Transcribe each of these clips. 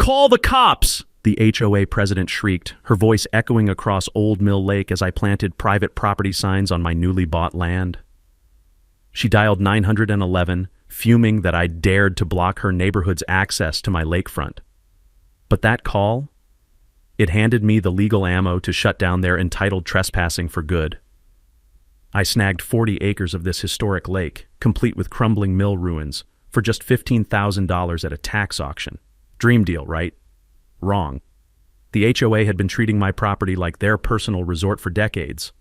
Call the cops! The HOA president shrieked, her voice echoing across Old Mill Lake as I planted private property signs on my newly bought land. She dialed 911, fuming that I dared to block her neighborhood's access to my lakefront. But that call? It handed me the legal ammo to shut down their entitled trespassing for good. I snagged 40 acres of this historic lake, complete with crumbling mill ruins, for just $15,000 at a tax auction. Dream deal, right? Wrong. The HOA had been treating my property like their personal resort for decades.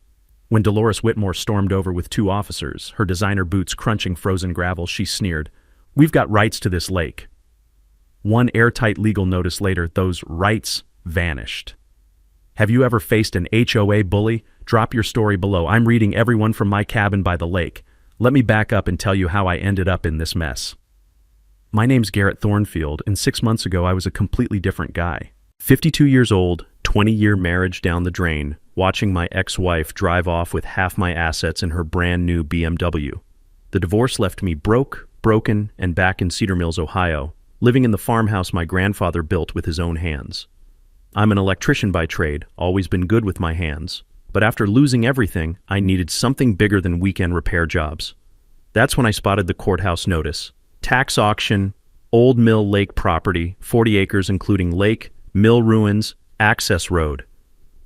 When Dolores Whitmore stormed over with 2 officers, her designer boots crunching frozen gravel, she sneered, "We've got rights to this lake." One airtight legal notice later, those rights vanished. Have you ever faced an HOA bully? Drop your story below. I'm reading everyone from my cabin by the lake. Let me back up and tell you how I ended up in this mess. My name's Garrett Thornfield, and 6 months ago I was a completely different guy. 52 years old, 20-year marriage down the drain, watching my ex-wife drive off with half my assets in her brand new BMW. The divorce left me broken, and back in Cedar Mills, Ohio, living in the farmhouse my grandfather built with his own hands. I'm an electrician by trade, always been good with my hands, but after losing everything, I needed something bigger than weekend repair jobs. That's when I spotted the courthouse notice. Tax auction, Old Mill Lake property, 40 acres including lake, mill ruins, access road.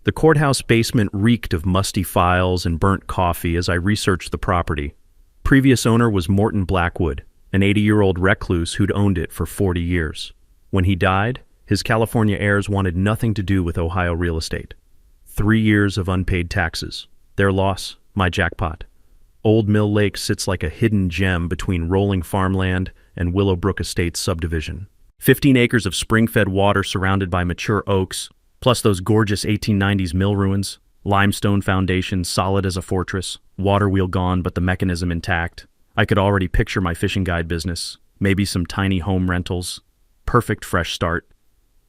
The courthouse basement reeked of musty files and burnt coffee as I researched the property. Previous owner was Morton Blackwood, an 80-year-old recluse who'd owned it for 40 years. When he died, his California heirs wanted nothing to do with Ohio real estate. 3 years of unpaid taxes. Their loss, my jackpot. Old Mill Lake sits like a hidden gem between rolling farmland and Willowbrook Estates subdivision. 15 acres of spring-fed water surrounded by mature oaks, plus those gorgeous 1890s mill ruins, limestone foundations solid as a fortress, water wheel gone but the mechanism intact. I could already picture my fishing guide business, maybe some tiny home rentals. Perfect fresh start.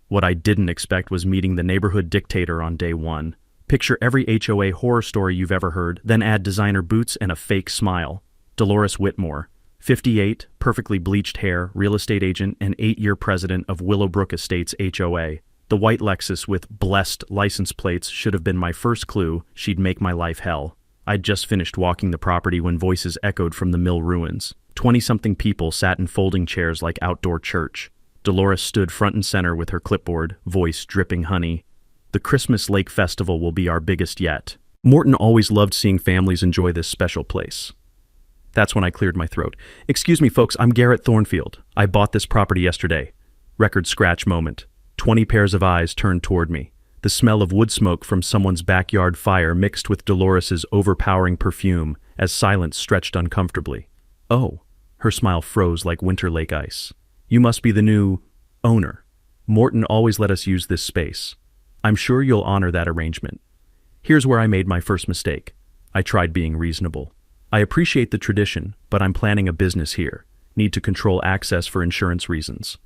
What I didn't expect was meeting the neighborhood dictator on day one. Picture every HOA horror story you've ever heard, then add designer boots and a fake smile. Dolores Whitmore, 58, perfectly bleached hair, real estate agent, and 8-year president of Willowbrook Estates HOA. The white Lexus with blessed license plates should have been my first clue she'd make my life hell. I'd just finished walking the property when voices echoed from the mill ruins. 20-something people sat in folding chairs like outdoor church. Dolores stood front and center with her clipboard, voice dripping honey. The Christmas Lake Festival will be our biggest yet. Morton always loved seeing families enjoy this special place. That's when I cleared my throat. Excuse me, folks, I'm Garrett Thornfield. I bought this property yesterday. Record scratch moment. 20 pairs of eyes turned toward me. The smell of wood smoke from someone's backyard fire mixed with Dolores's overpowering perfume as silence stretched uncomfortably. Oh, her smile froze like winter lake ice. You must be the new owner. Morton always let us use this space. I'm sure you'll honor that arrangement. Here's where I made my first mistake. I tried being reasonable. I appreciate the tradition, but I'm planning a business here. Need to control access for insurance reasons.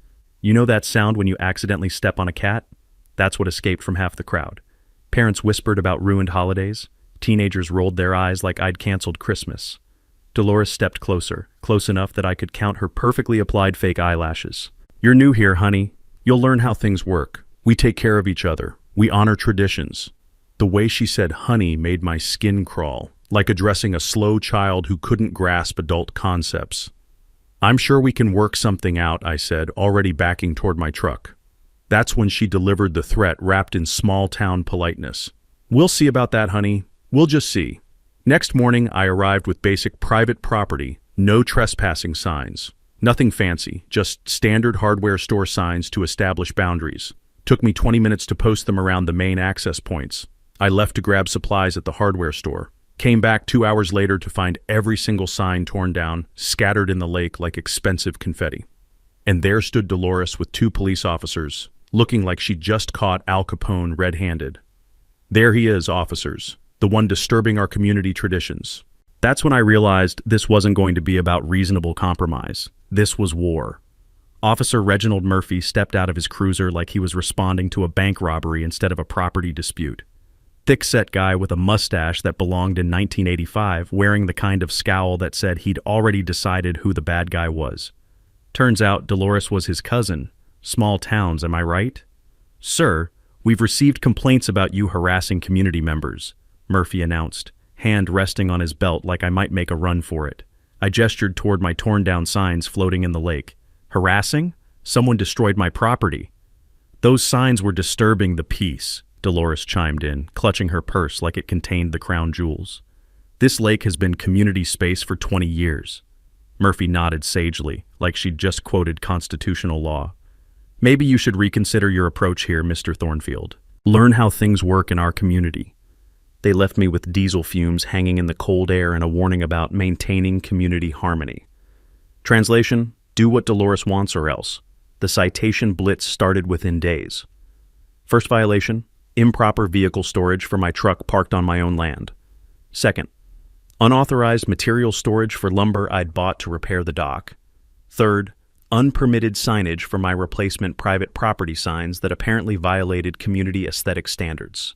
You know that sound when you accidentally step on a cat? That's what escaped from half the crowd. Parents whispered about ruined holidays. Teenagers rolled their eyes like I'd canceled Christmas. Dolores stepped closer, close enough that I could count her perfectly applied fake eyelashes. You're new here, honey. You'll learn how things work. We take care of each other. We honor traditions. The way she said honey made my skin crawl, like addressing a slow child who couldn't grasp adult concepts. I'm sure we can work something out, I said, already backing toward my truck. That's when she delivered the threat wrapped in small-town politeness. We'll see about that, honey. We'll just see. Next morning, I arrived with basic private property, no trespassing signs. Nothing fancy, just standard hardware store signs to establish boundaries. Took me 20 minutes to post them around the main access points. I left to grab supplies at the hardware store. Came back 2 hours later to find every single sign torn down, scattered in the lake like expensive confetti. And there stood Dolores with 2 police officers, looking like she just caught Al Capone red-handed. There he is, officers, the one disturbing our community traditions. That's when I realized this wasn't going to be about reasonable compromise. This was war. Officer Reginald Murphy stepped out of his cruiser like he was responding to a bank robbery instead of a property dispute. Thick-set guy with a mustache that belonged in 1985, wearing the kind of scowl that said he'd already decided who the bad guy was. Turns out Dolores was his cousin, Small towns, am I right? Sir, we've received complaints about you harassing community members, Murphy announced, hand resting on his belt like I might make a run for it. I gestured toward my torn-down signs floating in the lake. Harassing? Someone destroyed my property. Those signs were disturbing the peace, Dolores chimed in, clutching her purse like it contained the crown jewels. This lake has been community space for 20 years. Murphy nodded sagely, like she'd just quoted constitutional law. Maybe you should reconsider your approach here, Mr. Thornfield. Learn how things work in our community. They left me with diesel fumes hanging in the cold air and a warning about maintaining community harmony. Translation, do what Dolores wants or else. The citation blitz started within days. First violation, improper vehicle storage for my truck parked on my own land. Second, unauthorized material storage for lumber I'd bought to repair the dock. Third, unpermitted signage for my replacement private property signs that apparently violated community aesthetic standards.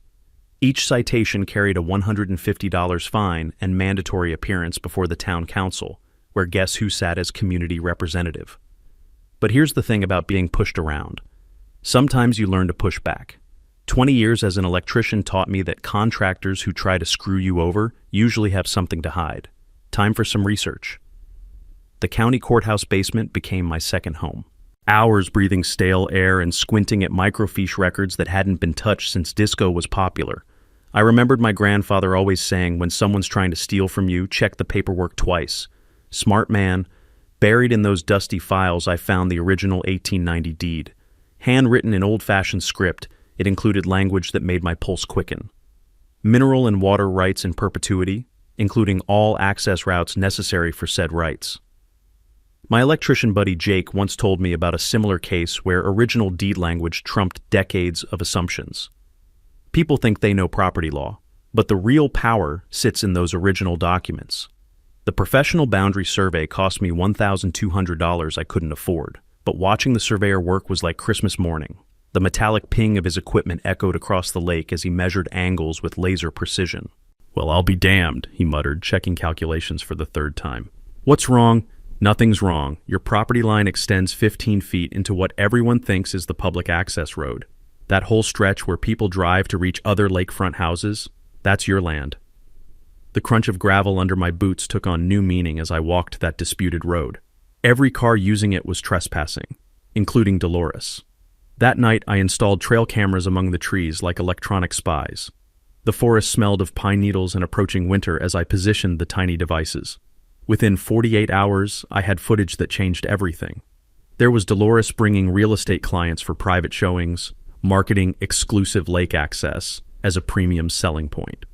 Each citation carried a $150 fine and mandatory appearance before the town council, where guess who sat as community representative. But here's the thing about being pushed around. Sometimes you learn to push back. 20 years as an electrician taught me that contractors who try to screw you over usually have something to hide. Time for some research. The county courthouse basement became my second home. Hours breathing stale air and squinting at microfiche records that hadn't been touched since disco was popular. I remembered my grandfather always saying, when someone's trying to steal from you, check the paperwork twice. Smart man. Buried in those dusty files, I found the original 1890 deed. Handwritten in old-fashioned script, it included language that made my pulse quicken. Mineral and water rights in perpetuity, including all access routes necessary for said rights. My electrician buddy Jake once told me about a similar case where original deed language trumped decades of assumptions. People think they know property law, but the real power sits in those original documents. The professional boundary survey cost me $1,200 I couldn't afford, but watching the surveyor work was like Christmas morning. The metallic ping of his equipment echoed across the lake as he measured angles with laser precision. Well, I'll be damned, he muttered, checking calculations for the third time. What's wrong? Nothing's wrong. Your property line extends 15 feet into what everyone thinks is the public access road. That whole stretch where people drive to reach other lakefront houses, that's your land. The crunch of gravel under my boots took on new meaning as I walked that disputed road. Every car using it was trespassing, including Dolores. That night, I installed trail cameras among the trees like electronic spies. The forest smelled of pine needles and approaching winter as I positioned the tiny devices. Within 48 hours, I had footage that changed everything. There was Dolores bringing real estate clients for private showings, marketing exclusive lake access as a premium selling point.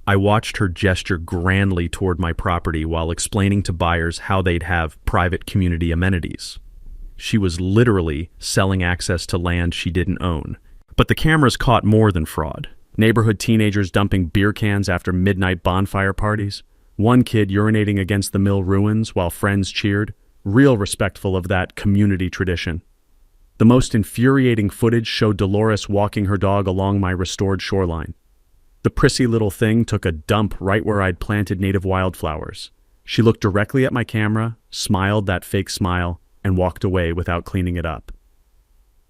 I watched her gesture grandly toward my property while explaining to buyers how they'd have private community amenities. She was literally selling access to land she didn't own. But the cameras caught more than fraud. Neighborhood teenagers dumping beer cans after midnight bonfire parties. One kid urinating against the mill ruins while friends cheered. Real respectful of that community tradition. The most infuriating footage showed Dolores walking her dog along my restored shoreline. The prissy little thing took a dump right where I'd planted native wildflowers. She looked directly at my camera, smiled that fake smile, and walked away without cleaning it up.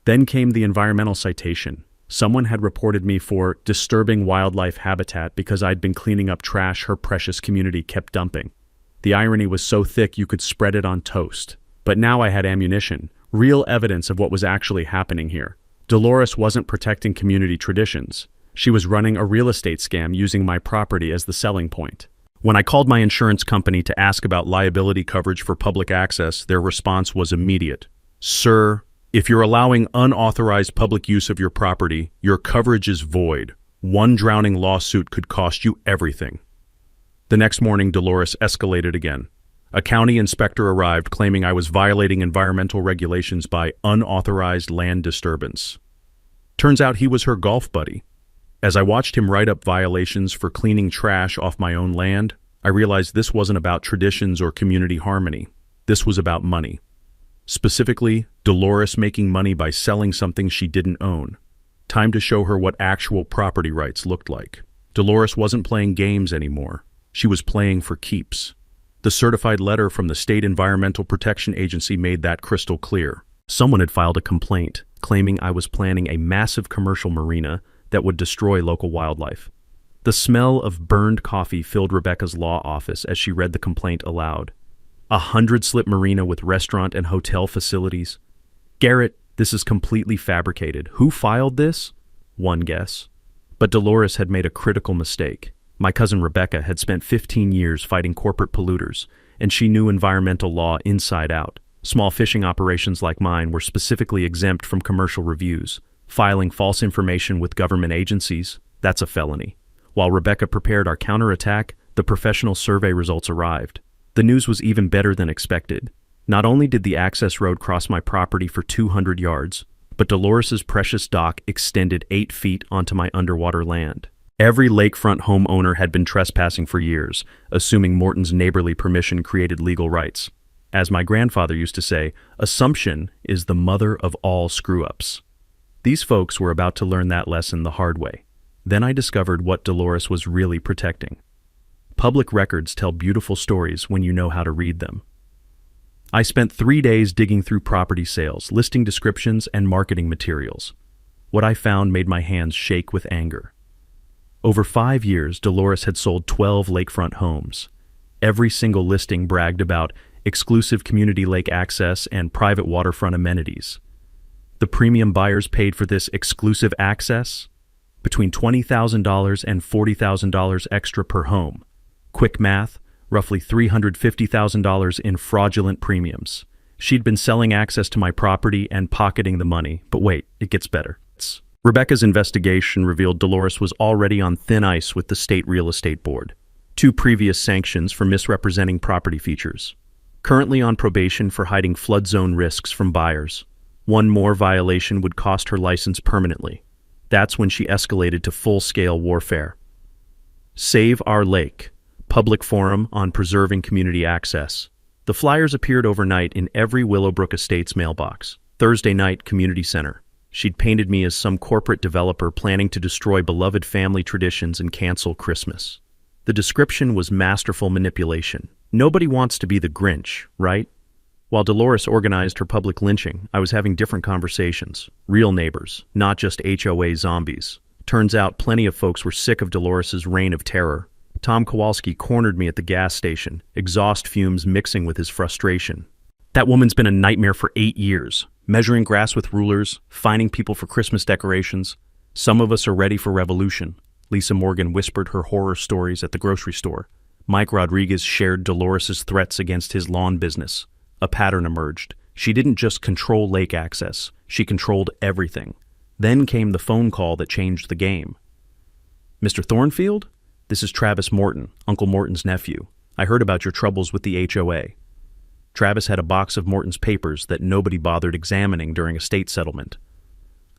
Then came the environmental citation. Someone had reported me for disturbing wildlife habitat because I'd been cleaning up trash her precious community kept dumping. The irony was so thick you could spread it on toast. But now I had ammunition, real evidence of what was actually happening here. Dolores wasn't protecting community traditions. She was running a real estate scam using my property as the selling point. When I called my insurance company to ask about liability coverage for public access, their response was immediate. Sir, if you're allowing unauthorized public use of your property, your coverage is void. One drowning lawsuit could cost you everything. The next morning, Dolores escalated again. A county inspector arrived claiming I was violating environmental regulations by unauthorized land disturbance. Turns out he was her golf buddy. As I watched him write up violations for cleaning trash off my own land, I realized this wasn't about traditions or community harmony. This was about money. Specifically, Dolores making money by selling something she didn't own. Time to show her what actual property rights looked like. Dolores wasn't playing games anymore. She was playing for keeps. The certified letter from the State Environmental Protection Agency made that crystal clear. Someone had filed a complaint claiming I was planning a massive commercial marina that would destroy local wildlife. The smell of burned coffee filled Rebecca's law office as she read the complaint aloud. 100-slip marina with restaurant and hotel facilities. Garrett, this is completely fabricated. Who filed this? One guess. But Dolores had made a critical mistake. My cousin Rebecca had spent 15 years fighting corporate polluters, and she knew environmental law inside out. Small fishing operations like mine were specifically exempt from commercial reviews. Filing false information with government agencies, that's a felony. While Rebecca prepared our counterattack, the professional survey results arrived. The news was even better than expected. Not only did the access road cross my property for 200 yards, but Dolores's precious dock extended 8 feet onto my underwater land. Every lakefront homeowner had been trespassing for years, assuming Morton's neighborly permission created legal rights. As my grandfather used to say, assumption is the mother of all screw-ups. These folks were about to learn that lesson the hard way. Then I discovered what Dolores was really protecting. Public records tell beautiful stories when you know how to read them. I spent 3 days digging through property sales, listing descriptions, and marketing materials. What I found made my hands shake with anger. Over 5 years, Dolores had sold 12 lakefront homes. Every single listing bragged about exclusive community lake access and private waterfront amenities. The premium buyers paid for this exclusive access between $20,000 and $40,000 extra per home. Quick math, roughly $350,000 in fraudulent premiums. She'd been selling access to my property and pocketing the money, but wait, it gets better. Rebecca's investigation revealed Dolores was already on thin ice with the State Real Estate Board. 2 previous sanctions for misrepresenting property features. Currently on probation for hiding flood zone risks from buyers. 1 more violation would cost her license permanently. That's when she escalated to full-scale warfare. Save Our Lake, public forum on preserving community access. The flyers appeared overnight in every Willowbrook Estates mailbox. Thursday night, community center. She'd painted me as some corporate developer planning to destroy beloved family traditions and cancel Christmas. The description was masterful manipulation. Nobody wants to be the Grinch, right? While Dolores organized her public lynching, I was having different conversations. Real neighbors, not just HOA zombies. Turns out plenty of folks were sick of Dolores's reign of terror. Tom Kowalski cornered me at the gas station, exhaust fumes mixing with his frustration. That woman's been a nightmare for 8 years, measuring grass with rulers, fining people for Christmas decorations. Some of us are ready for revolution. Lisa Morgan whispered her horror stories at the grocery store. Mike Rodriguez shared Dolores's threats against his lawn business. A pattern emerged. She didn't just control lake access, she controlled everything. Then came the phone call that changed the game. Mr. Thornfield? This is Travis Morton, Uncle Morton's nephew. I heard about your troubles with the HOA. Travis had a box of Morton's papers that nobody bothered examining during estate settlement.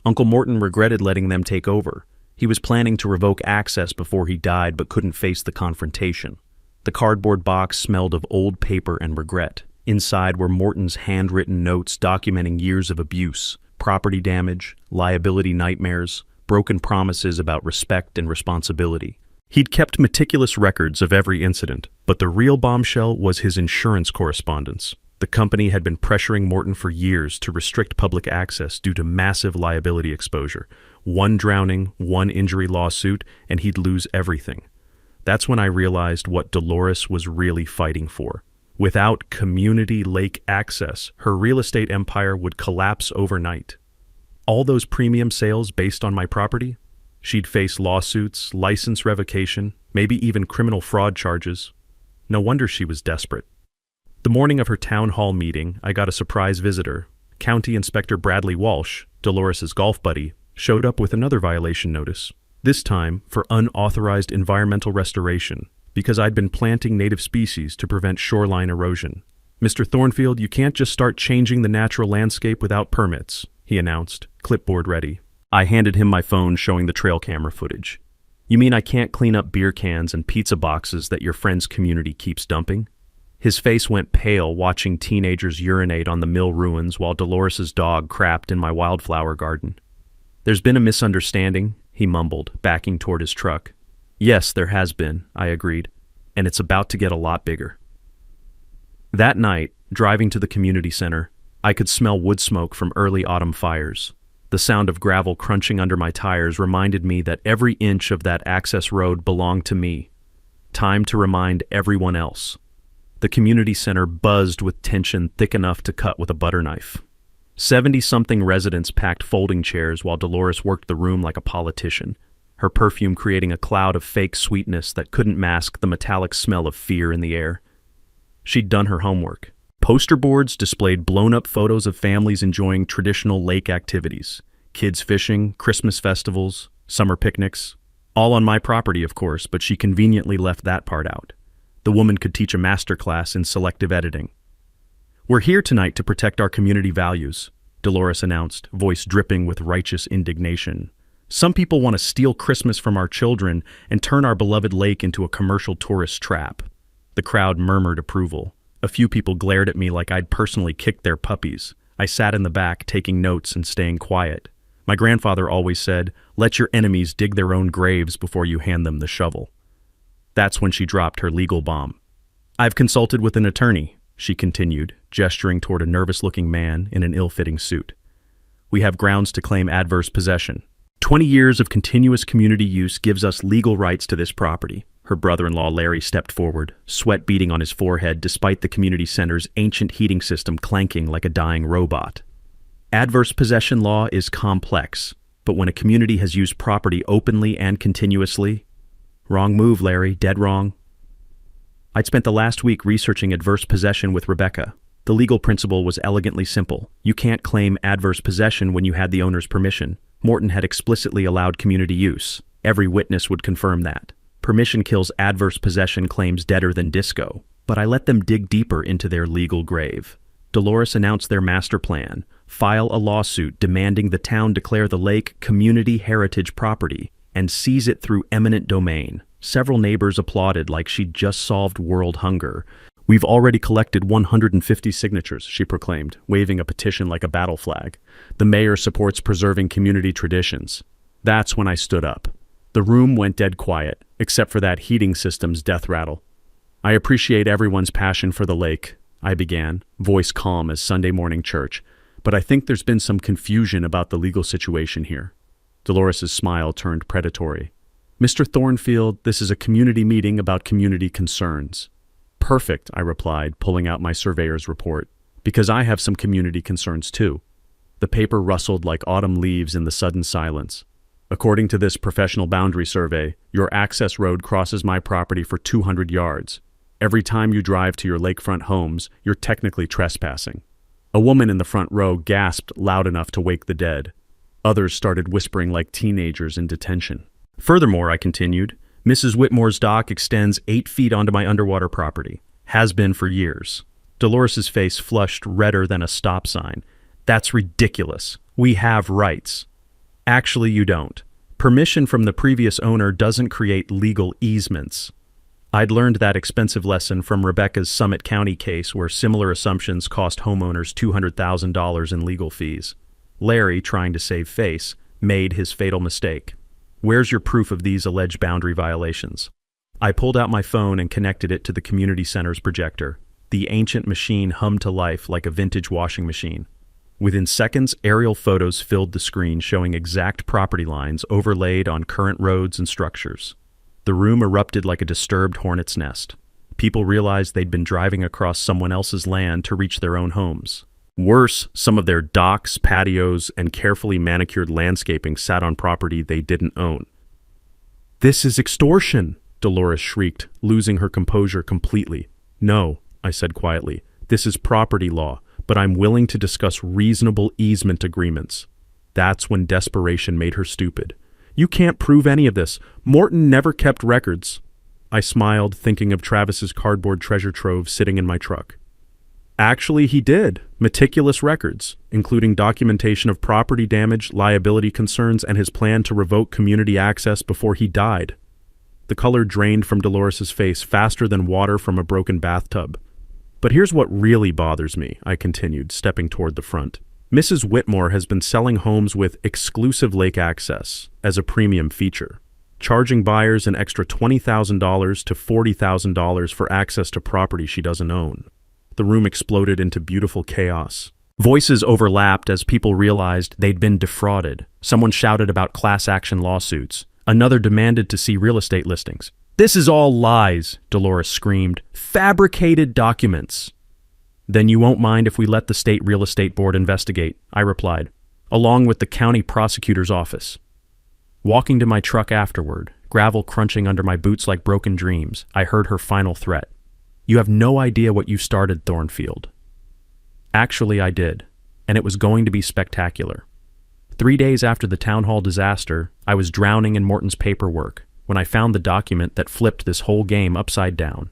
Uncle Morton regretted letting them take over. He was planning to revoke access before he died but couldn't face the confrontation. The cardboard box smelled of old paper and regret. Inside were Morton's handwritten notes documenting years of abuse, property damage, liability nightmares, broken promises about respect and responsibility. He'd kept meticulous records of every incident, but the real bombshell was his insurance correspondence. The company had been pressuring Morton for years to restrict public access due to massive liability exposure. 1 drowning, 1 injury lawsuit, and he'd lose everything. That's when I realized what Dolores was really fighting for. Without community lake access, her real estate empire would collapse overnight. All those premium sales based on my property? She'd face lawsuits, license revocation, maybe even criminal fraud charges. No wonder she was desperate. The morning of her town hall meeting, I got a surprise visitor. County Inspector Bradley Walsh, Dolores's golf buddy, showed up with another violation notice. This time for unauthorized environmental restoration, because I'd been planting native species to prevent shoreline erosion. Mr. Thornfield, you can't just start changing the natural landscape without permits, he announced, clipboard ready. I handed him my phone showing the trail camera footage. You mean I can't clean up beer cans and pizza boxes that your friend's community keeps dumping? His face went pale watching teenagers urinate on the mill ruins while Dolores's dog crapped in my wildflower garden. There's been a misunderstanding, he mumbled, backing toward his truck. Yes, there has been, I agreed, and it's about to get a lot bigger. That night, driving to the community center, I could smell wood smoke from early autumn fires. The sound of gravel crunching under my tires reminded me that every inch of that access road belonged to me. Time to remind everyone else. The community center buzzed with tension thick enough to cut with a butter knife. 70-something residents packed folding chairs while Dolores worked the room like a politician, her perfume creating a cloud of fake sweetness that couldn't mask the metallic smell of fear in the air. She'd done her homework. Poster boards displayed blown-up photos of families enjoying traditional lake activities, kids fishing, Christmas festivals, summer picnics. All on my property, of course, but she conveniently left that part out. The woman could teach a masterclass in selective editing. "We're here tonight to protect our community values," Dolores announced, voice dripping with righteous indignation. "Some people want to steal Christmas from our children and turn our beloved lake into a commercial tourist trap." The crowd murmured approval. A few people glared at me like I'd personally kicked their puppies. I sat in the back, taking notes and staying quiet. My grandfather always said, "Let your enemies dig their own graves before you hand them the shovel." That's when she dropped her legal bomb. "I've consulted with an attorney," she continued, gesturing toward a nervous-looking man in an ill-fitting suit. "We have grounds to claim adverse possession. 20 years of continuous community use gives us legal rights to this property." Her brother-in-law Larry stepped forward, sweat beading on his forehead despite the community center's ancient heating system clanking like a dying robot. Adverse possession law is complex, but when a community has used property openly and continuously— Wrong move, Larry, dead wrong. I'd spent the last week researching adverse possession with Rebecca. The legal principle was elegantly simple. You can't claim adverse possession when you had the owner's permission. Morton had explicitly allowed community use. Every witness would confirm that. Permission kills adverse possession claims deader than disco, but I let them dig deeper into their legal grave. Dolores announced their master plan, file a lawsuit demanding the town declare the lake community heritage property and seize it through eminent domain. Several neighbors applauded like she'd just solved world hunger. "We've already collected 150 signatures," she proclaimed, waving a petition like a battle flag. "The mayor supports preserving community traditions." That's when I stood up. The room went dead quiet, except for that heating system's death rattle. "I appreciate everyone's passion for the lake," I began, voice calm as Sunday morning church, "but I think there's been some confusion about the legal situation here." Dolores's smile turned predatory. "Mr. Thornfield, this is a community meeting about community concerns." "Perfect," I replied, pulling out my surveyor's report, "because I have some community concerns too." The paper rustled like autumn leaves in the sudden silence. "According to this professional boundary survey, your access road crosses my property for 200 yards. Every time you drive to your lakefront homes, you're technically trespassing." A woman in the front row gasped loud enough to wake the dead. Others started whispering like teenagers in detention. "Furthermore," I continued, "Mrs. Whitmore's dock extends 8 feet onto my underwater property. Has been for years." Dolores's face flushed redder than a stop sign. "That's ridiculous. We have rights." "Actually, you don't. Permission from the previous owner doesn't create legal easements." I'd learned that expensive lesson from Rebecca's Summit County case where similar assumptions cost homeowners $200,000 in legal fees. Larry, trying to save face, made his fatal mistake. "Where's your proof of these alleged boundary violations?" I pulled out my phone and connected it to the community center's projector. The ancient machine hummed to life like a vintage washing machine. Within seconds, aerial photos filled the screen showing exact property lines overlaid on current roads and structures. The room erupted like a disturbed hornet's nest. People realized they'd been driving across someone else's land to reach their own homes. Worse, some of their docks, patios, and carefully manicured landscaping sat on property they didn't own. "This is extortion!" Dolores shrieked, losing her composure completely. "No," I said quietly, "this is property law, but I'm willing to discuss reasonable easement agreements." That's when desperation made her stupid. "You can't prove any of this. Morton never kept records." I smiled, thinking of Travis's cardboard treasure trove sitting in my truck. "Actually, he did. Meticulous records, including documentation of property damage, liability concerns, and his plan to revoke community access before he died." The color drained from Dolores's face faster than water from a broken bathtub. "But here's what really bothers me," I continued, stepping toward the front. "Mrs. Whitmore has been selling homes with exclusive lake access as a premium feature, charging buyers an extra $20,000 to $40,000 for access to property she doesn't own." The room exploded into beautiful chaos. Voices overlapped as people realized they'd been defrauded. Someone shouted about class action lawsuits. Another demanded to see real estate listings. "This is all lies," Dolores screamed. "Fabricated documents." "Then you won't mind if we let the state real estate board investigate," I replied, along with the county prosecutor's office. Walking to my truck afterward, gravel crunching under my boots like broken dreams, I heard her final threat. "You have no idea what you started, Thornfield." Actually, I did, and it was going to be spectacular. 3 days after the town hall disaster, I was drowning in Morton's paperwork when I found the document that flipped this whole game upside down.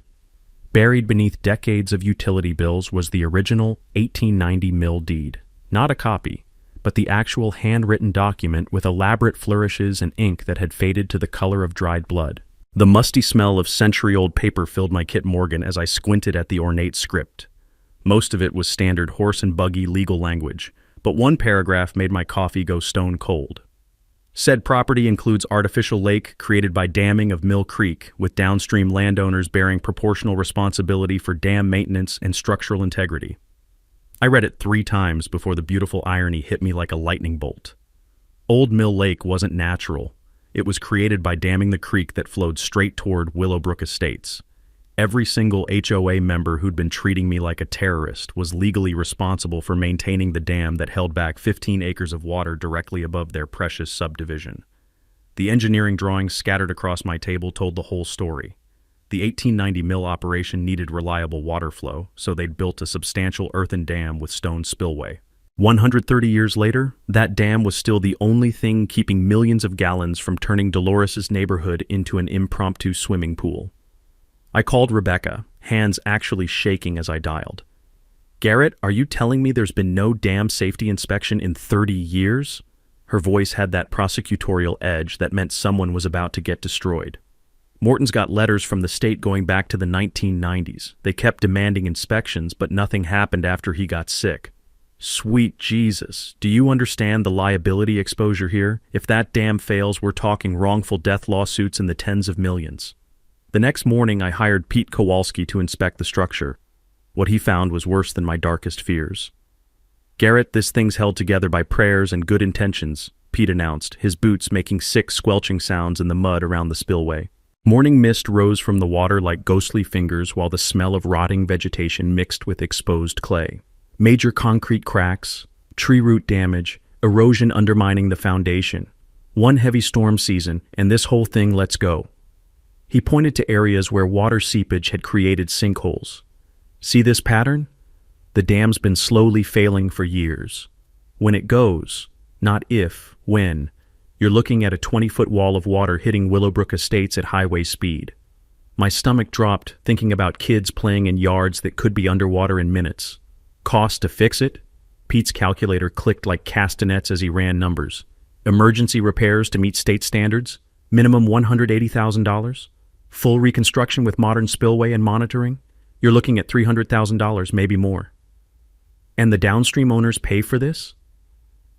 Buried beneath decades of utility bills was the original 1890 mill deed, not a copy, but the actual handwritten document with elaborate flourishes and ink that had faded to the color of dried blood. The musty smell of century-old paper filled my Kit Morgan as I squinted at the ornate script. Most of it was standard horse and buggy legal language, but one paragraph made my coffee go stone cold. Said property includes artificial lake created by damming of Mill Creek, with downstream landowners bearing proportional responsibility for dam maintenance and structural integrity. I read it 3 times before the beautiful irony hit me like a lightning bolt. Old Mill Lake wasn't natural. It was created by damming the creek that flowed straight toward Willowbrook Estates. Every single HOA member who'd been treating me like a terrorist was legally responsible for maintaining the dam that held back 15 acres of water directly above their precious subdivision. The engineering drawings scattered across my table told the whole story. The 1890 mill operation needed reliable water flow, so they'd built a substantial earthen dam with stone spillway. 130 years later, that dam was still the only thing keeping millions of gallons from turning Dolores's neighborhood into an impromptu swimming pool. I called Rebecca, hands actually shaking as I dialed. "Garrett, are you telling me there's been no dam safety inspection in 30 years? Her voice had that prosecutorial edge that meant someone was about to get destroyed. "Morton's got letters from the state going back to the 1990s. They kept demanding inspections, but nothing happened after he got sick." "Sweet Jesus, do you understand the liability exposure here? If that dam fails, we're talking wrongful death lawsuits in the tens of millions." The next morning, I hired Pete Kowalski to inspect the structure. What he found was worse than my darkest fears. "Garrett, this thing's held together by prayers and good intentions," Pete announced, his boots making sick squelching sounds in the mud around the spillway. Morning mist rose from the water like ghostly fingers while the smell of rotting vegetation mixed with exposed clay. Major concrete cracks, tree root damage, erosion undermining the foundation. One heavy storm season, and this whole thing lets go. He pointed to areas where water seepage had created sinkholes. "See this pattern? The dam's been slowly failing for years. When it goes, not if, when, you're looking at a 20-foot wall of water hitting Willowbrook Estates at highway speed." My stomach dropped thinking about kids playing in yards that could be underwater in minutes. Cost to fix it? Pete's calculator clicked like castanets as he ran numbers. Emergency repairs to meet state standards? Minimum $180,000? Full reconstruction with modern spillway and monitoring? You're looking at $300,000, maybe more. And the downstream owners pay for this?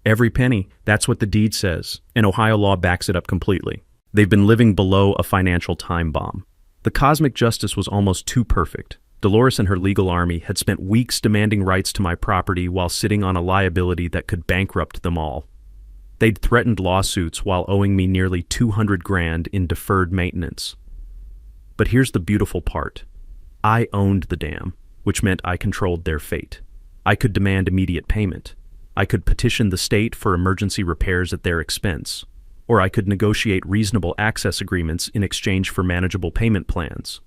Every penny, that's what the deed says, and Ohio law backs it up completely. They've been living below a financial time bomb. The cosmic justice was almost too perfect. Dolores and her legal army had spent weeks demanding rights to my property while sitting on a liability that could bankrupt them all. They'd threatened lawsuits while owing me nearly $200,000 in deferred maintenance. But here's the beautiful part. I owned the dam, which meant I controlled their fate. I could demand immediate payment. I could petition the state for emergency repairs at their expense. Or I could negotiate reasonable access agreements in exchange for manageable payment plans.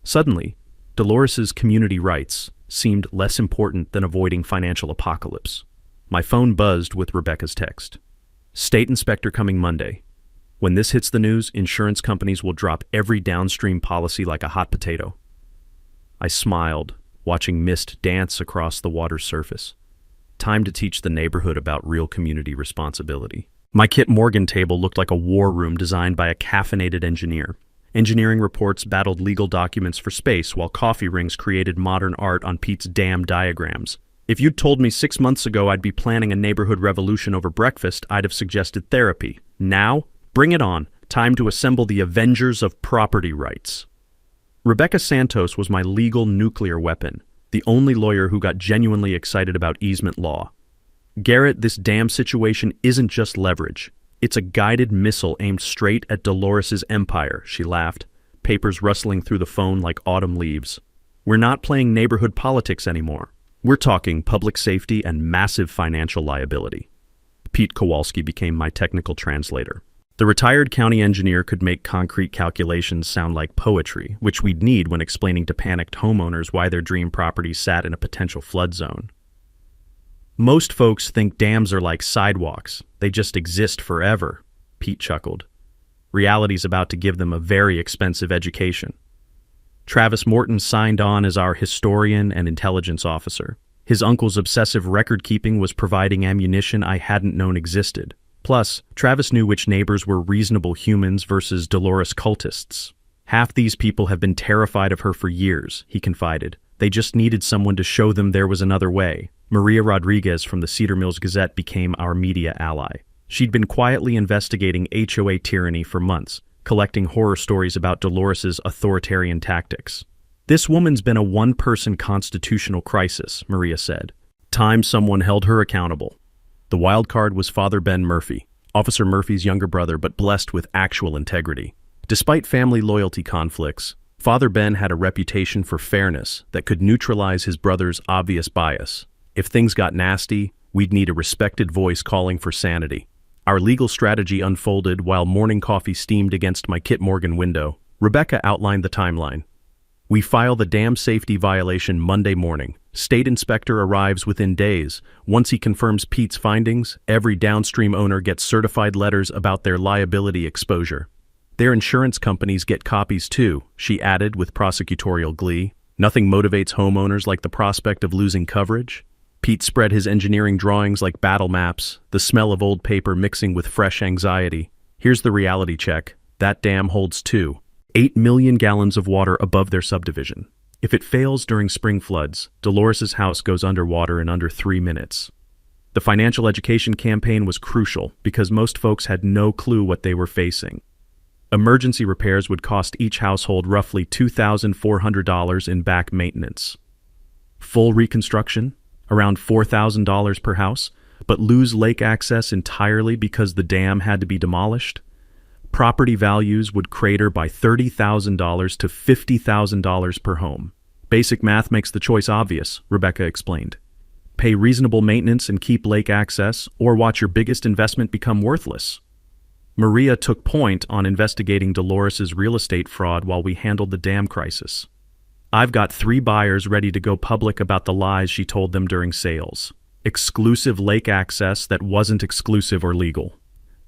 Suddenly, Dolores's community rights seemed less important than avoiding financial apocalypse. My phone buzzed with Rebecca's text. "State inspector coming Monday. When this hits the news, insurance companies will drop every downstream policy like a hot potato." I smiled, watching mist dance across the water's surface. Time to teach the neighborhood about real community responsibility. My Kit Morgan table looked like a war room designed by a caffeinated engineer. Engineering reports battled legal documents for space, while coffee rings created modern art on Pete's dam diagrams. If you'd told me 6 months ago I'd be planning a neighborhood revolution over breakfast, I'd have suggested therapy. Now, bring it on. Time to assemble the Avengers of property rights. Rebecca Santos was my legal nuclear weapon. the only lawyer who got genuinely excited about easement law. Garrett, this damn situation isn't just leverage. It's a guided missile aimed straight at Dolores's empire, she laughed, papers rustling through the phone like autumn leaves. We're not playing neighborhood politics anymore. We're talking public safety and massive financial liability. Pete Kowalski became my technical translator. The retired county engineer could make concrete calculations sound like poetry, which we'd need when explaining to panicked homeowners why their dream property sat in a potential flood zone. Most folks think dams are like sidewalks. They just exist forever, Pete chuckled. Reality's about to give them a very expensive education. Travis Morton signed on as our historian and intelligence officer. His uncle's obsessive record-keeping was providing ammunition I hadn't known existed. Plus, Travis knew which neighbors were reasonable humans versus Dolores cultists. Half these people have been terrified of her for years, he confided. They just needed someone to show them there was another way. Maria Rodriguez from the Cedar Mills Gazette became our media ally. She'd been quietly investigating HOA tyranny for months, collecting horror stories about Dolores's authoritarian tactics. This woman's been a one-person constitutional crisis, Maria said. Time someone held her accountable. The wild card was Father Ben Murphy, Officer Murphy's younger brother but blessed with actual integrity. Despite family loyalty conflicts, Father Ben had a reputation for fairness that could neutralize his brother's obvious bias. If things got nasty, we'd need a respected voice calling for sanity. Our legal strategy unfolded while morning coffee steamed against my Kit Morgan window. Rebecca outlined the timeline. We file the dam safety violation Monday morning. State inspector arrives within days. Once he confirms Pete's findings, every downstream owner gets certified letters about their liability exposure. Their insurance companies get copies too, she added with prosecutorial glee. Nothing motivates homeowners like the prospect of losing coverage. Pete spread his engineering drawings like battle maps, the smell of old paper mixing with fresh anxiety. Here's the reality check. That dam holds 8 million gallons of water above their subdivision. If it fails during spring floods, Dolores's house goes underwater in under 3 minutes. The financial education campaign was crucial because most folks had no clue what they were facing. Emergency repairs would cost each household roughly $2,400 in back maintenance. Full reconstruction, around $4,000 per house, but lose lake access entirely because the dam had to be demolished. Property values would crater by $30,000 to $50,000 per home. Basic math makes the choice obvious, Rebecca explained. Pay reasonable maintenance and keep lake access, or watch your biggest investment become worthless. Maria took point on investigating Dolores's real estate fraud while we handled the dam crisis. I've got 3 buyers ready to go public about the lies she told them during sales. Exclusive lake access that wasn't exclusive or legal.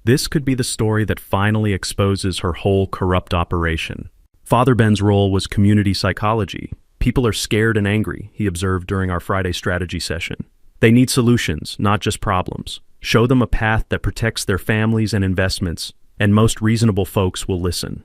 This could be the story that finally exposes her whole corrupt operation. Father Ben's role was community psychology. People are scared and angry, he observed during our Friday strategy session. They need solutions, not just problems. Show them a path that protects their families and investments, and most reasonable folks will listen.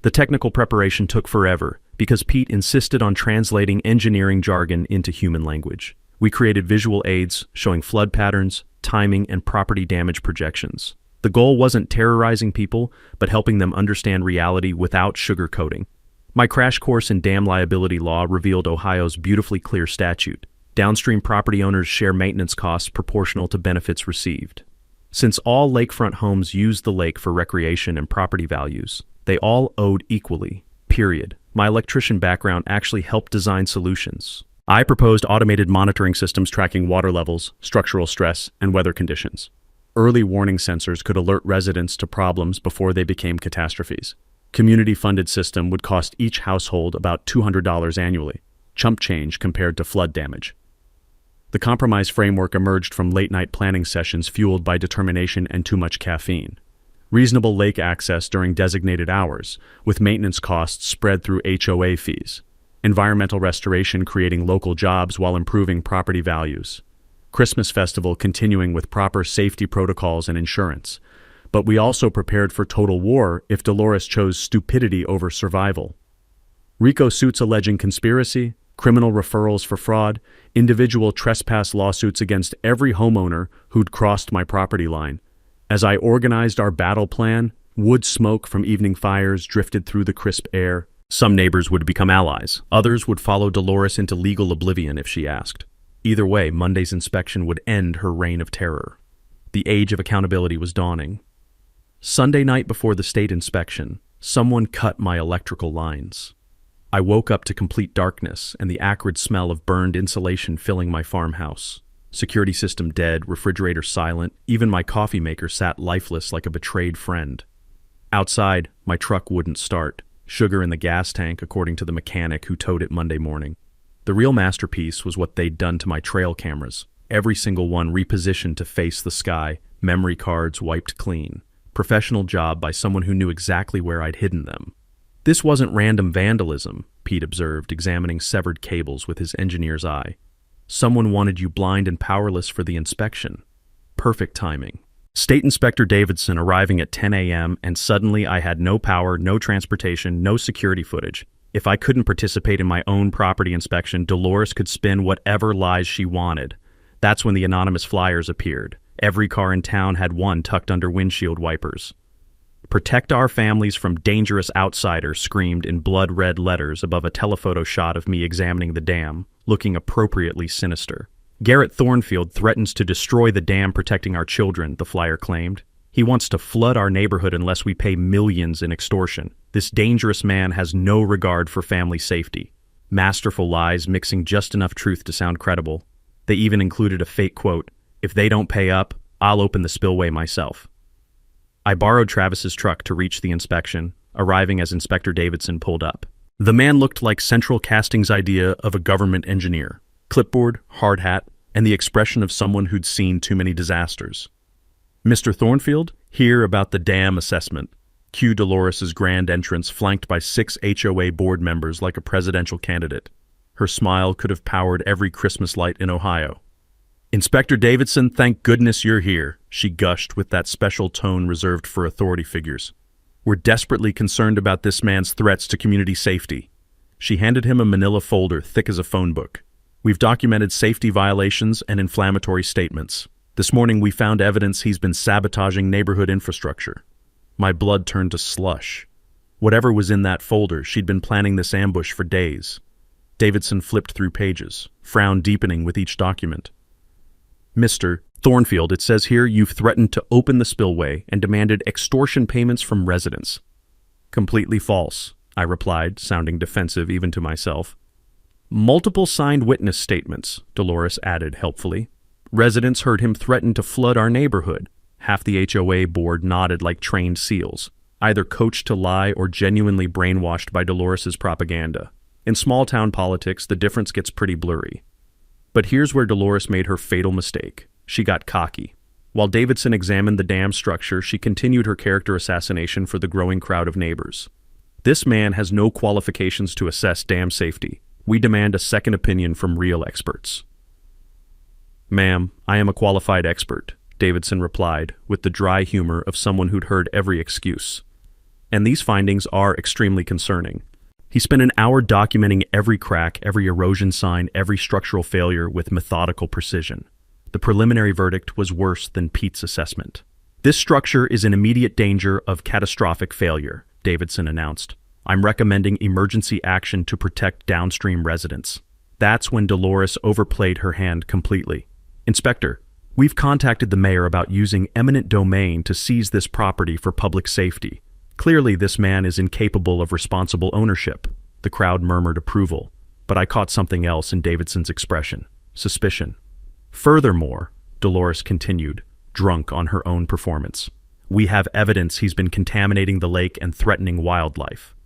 The technical preparation took forever because Pete insisted on translating engineering jargon into human language. We created visual aids showing flood patterns, timing, and property damage projections. The goal wasn't terrorizing people, but helping them understand reality without sugarcoating. My crash course in dam liability law revealed Ohio's beautifully clear statute. Downstream property owners share maintenance costs proportional to benefits received. Since all lakefront homes use the lake for recreation and property values, they all owed equally, period. My electrician background actually helped design solutions. I proposed automated monitoring systems tracking water levels, structural stress, and weather conditions. Early warning sensors could alert residents to problems before they became catastrophes. Community-funded system would cost each household about $200 annually, chump change compared to flood damage. The compromise framework emerged from late-night planning sessions fueled by determination and too much caffeine. Reasonable lake access during designated hours, with maintenance costs spread through HOA fees. Environmental restoration creating local jobs while improving property values. Christmas festival continuing with proper safety protocols and insurance. But we also prepared for total war if Dolores chose stupidity over survival. RICO suits alleging conspiracy, criminal referrals for fraud, individual trespass lawsuits against every homeowner who'd crossed my property line. As I organized our battle plan, wood smoke from evening fires drifted through the crisp air. Some neighbors would become allies. Others would follow Dolores into legal oblivion if she asked. Either way, Monday's inspection would end her reign of terror. The age of accountability was dawning. Sunday night before the state inspection, someone cut my electrical lines. I woke up to complete darkness and the acrid smell of burned insulation filling my farmhouse. Security system dead, refrigerator silent, even my coffee maker sat lifeless like a betrayed friend. Outside, my truck wouldn't start. Sugar in the gas tank, according to the mechanic who towed it Monday morning. The real masterpiece was what they'd done to my trail cameras. Every single one repositioned to face the sky, memory cards wiped clean. Professional job by someone who knew exactly where I'd hidden them. This wasn't random vandalism, Pete observed, examining severed cables with his engineer's eye. Someone wanted you blind and powerless for the inspection. Perfect timing. State Inspector Davidson arriving at 10 a.m. and suddenly I had no power, no transportation, no security footage. If I couldn't participate in my own property inspection, Dolores could spin whatever lies she wanted. That's when the anonymous flyers appeared. Every car in town had one tucked under windshield wipers. "Protect our families from dangerous outsiders," screamed in blood-red letters above a telephoto shot of me examining the dam, looking appropriately sinister. "Garrett Thornfield threatens to destroy the dam protecting our children," the flyer claimed. "He wants to flood our neighborhood unless we pay millions in extortion. This dangerous man has no regard for family safety." Masterful lies mixing just enough truth to sound credible. They even included a fake quote, "If they don't pay up, I'll open the spillway myself." I borrowed Travis's truck to reach the inspection, arriving as Inspector Davidson pulled up. The man looked like Central Casting's idea of a government engineer. Clipboard, hard hat, and the expression of someone who'd seen too many disasters. "Mr. Thornfield, here about the dam assessment." Cue Dolores's grand entrance, flanked by 6 HOA board members like a presidential candidate. Her smile could have powered every Christmas light in Ohio. "Inspector Davidson, thank goodness you're here," she gushed with that special tone reserved for authority figures. "We're desperately concerned about this man's threats to community safety." She handed him a manila folder thick as a phone book. "We've documented safety violations and inflammatory statements. This morning we found evidence he's been sabotaging neighborhood infrastructure." My blood turned to slush. Whatever was in that folder, she'd been planning this ambush for days. Davidson flipped through pages, frown deepening with each document. "Mr. Thornfield, it says here you've threatened to open the spillway and demanded extortion payments from residents." "Completely false," I replied, sounding defensive even to myself. "Multiple signed witness statements," Dolores added helpfully. "Residents heard him threaten to flood our neighborhood." Half the HOA board nodded like trained seals, either coached to lie or genuinely brainwashed by Dolores's propaganda. In small-town politics, the difference gets pretty blurry. But here's where Dolores made her fatal mistake. She got cocky. While Davidson examined the dam structure, she continued her character assassination for the growing crowd of neighbors. "This man has no qualifications to assess dam safety. We demand a second opinion from real experts." "Ma'am, I am a qualified expert," Davidson replied, with the dry humor of someone who'd heard every excuse. "And these findings are extremely concerning." He spent an hour documenting every crack, every erosion sign, every structural failure with methodical precision. The preliminary verdict was worse than Pete's assessment. "This structure is in immediate danger of catastrophic failure," Davidson announced. "I'm recommending emergency action to protect downstream residents." That's when Dolores overplayed her hand completely. "Inspector, we've contacted the mayor about using eminent domain to seize this property for public safety. Clearly, this man is incapable of responsible ownership." The crowd murmured approval, but I caught something else in Davidson's expression: suspicion. "Furthermore," Dolores continued, drunk on her own performance, "we have evidence he's been contaminating the lake and threatening wildlife."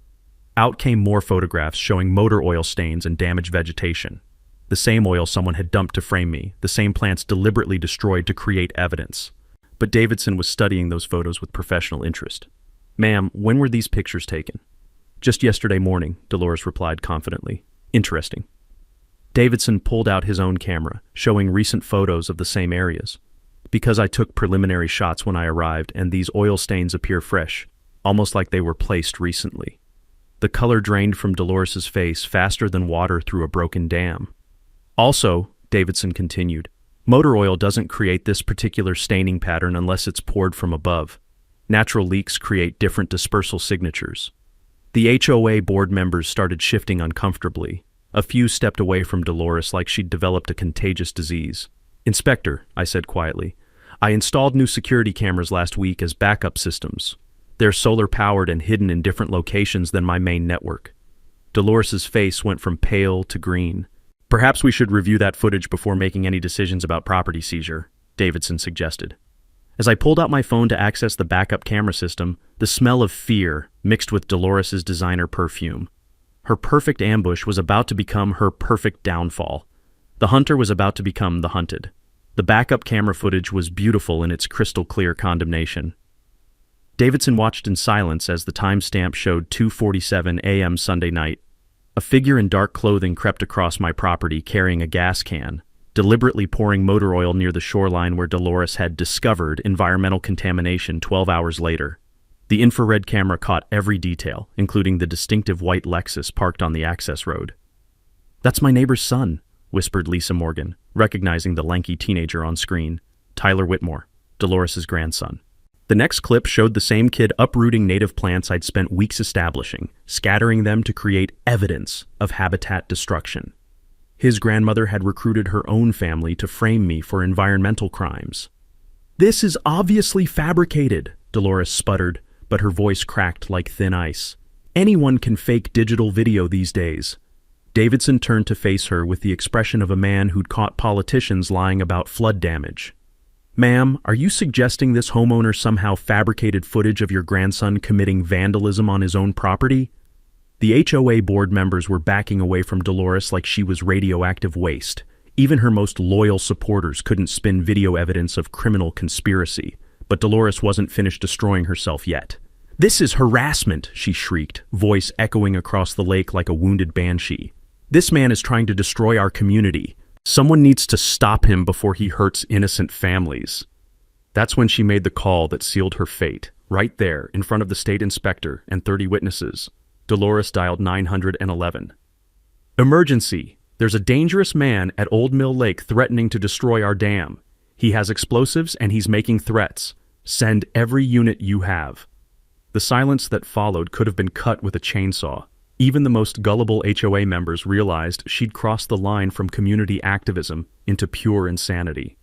Out came more photographs showing motor oil stains and damaged vegetation. The same oil someone had dumped to frame me, the same plants deliberately destroyed to create evidence. But Davidson was studying those photos with professional interest. "Ma'am, when were these pictures taken?" "Just yesterday morning," Dolores replied confidently. "Interesting." Davidson pulled out his own camera, showing recent photos of the same areas. "Because I took preliminary shots when I arrived, and these oil stains appear fresh, almost like they were placed recently." The color drained from Dolores's face faster than water through a broken dam. "Also," Davidson continued, "motor oil doesn't create this particular staining pattern unless it's poured from above. Natural leaks create different dispersal signatures." The HOA board members started shifting uncomfortably. A few stepped away from Dolores like she'd developed a contagious disease. "Inspector," I said quietly, "I installed new security cameras last week as backup systems. They're solar-powered and hidden in different locations than my main network." Dolores's face went from pale to green. "Perhaps we should review that footage before making any decisions about property seizure," Davidson suggested. As I pulled out my phone to access the backup camera system, the smell of fear mixed with Dolores's designer perfume. Her perfect ambush was about to become her perfect downfall. The hunter was about to become the hunted. The backup camera footage was beautiful in its crystal-clear condemnation. Davidson watched in silence as the timestamp showed 2:47 a.m. Sunday night. A figure in dark clothing crept across my property carrying a gas can, deliberately pouring motor oil near the shoreline where Dolores had discovered environmental contamination 12 hours later. The infrared camera caught every detail, including the distinctive white Lexus parked on the access road. "That's my neighbor's son," whispered Lisa Morgan, recognizing the lanky teenager on screen. "Tyler Whitmore, Dolores's grandson." The next clip showed the same kid uprooting native plants I'd spent weeks establishing, scattering them to create evidence of habitat destruction. His grandmother had recruited her own family to frame me for environmental crimes. "This is obviously fabricated," Dolores sputtered, but her voice cracked like thin ice. "Anyone can fake digital video these days." Davidson turned to face her with the expression of a man who'd caught politicians lying about flood damage. "Ma'am, are you suggesting this homeowner somehow fabricated footage of your grandson committing vandalism on his own property?" The HOA board members were backing away from Dolores like she was radioactive waste. Even her most loyal supporters couldn't spin video evidence of criminal conspiracy. But Dolores wasn't finished destroying herself yet. "This is harassment," she shrieked, voice echoing across the lake like a wounded banshee. "This man is trying to destroy our community. Someone needs to stop him before he hurts innocent families." That's when she made the call that sealed her fate. Right there, in front of the state inspector and 30 witnesses, Dolores dialed 911. "Emergency! There's a dangerous man at Old Mill Lake threatening to destroy our dam. He has explosives and he's making threats. Send every unit you have." The silence that followed could have been cut with a chainsaw. Even the most gullible HOA members realized she'd crossed the line from community activism into pure insanity.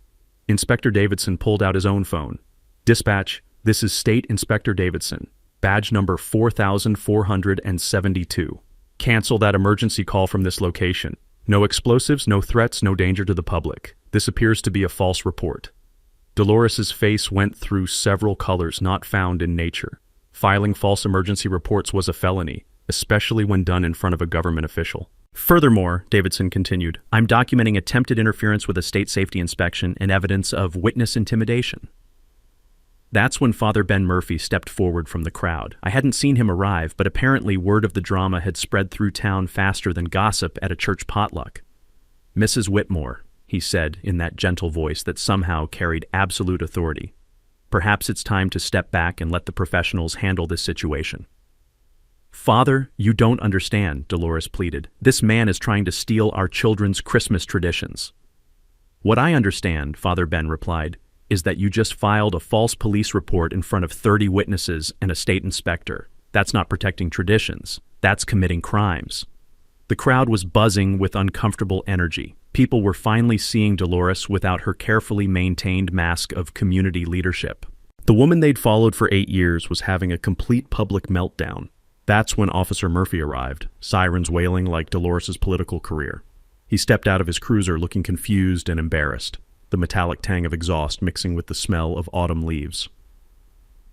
Inspector Davidson pulled out his own phone. "Dispatch, this is State Inspector Davidson. Badge number 4472. Cancel that emergency call from this location. No explosives, no threats, no danger to the public. This appears to be a false report." Dolores's face went through several colors not found in nature. Filing false emergency reports was a felony, especially when done in front of a government official. "Furthermore," Davidson continued, "I'm documenting attempted interference with a state safety inspection and evidence of witness intimidation." That's when Father Ben Murphy stepped forward from the crowd. I hadn't seen him arrive, but apparently word of the drama had spread through town faster than gossip at a church potluck. "Mrs. Whitmore," he said in that gentle voice that somehow carried absolute authority, "perhaps it's time to step back and let the professionals handle this situation." "Father, you don't understand," Dolores pleaded. "This man is trying to steal our children's Christmas traditions." "What I understand," Father Ben replied, "is that you just filed a false police report in front of 30 witnesses and a state inspector. That's not protecting traditions. That's committing crimes." The crowd was buzzing with uncomfortable energy. People were finally seeing Dolores without her carefully maintained mask of community leadership. The woman they'd followed for 8 years was having a complete public meltdown. That's when Officer Murphy arrived, sirens wailing like Dolores's political career. He stepped out of his cruiser looking confused and embarrassed, the metallic tang of exhaust mixing with the smell of autumn leaves.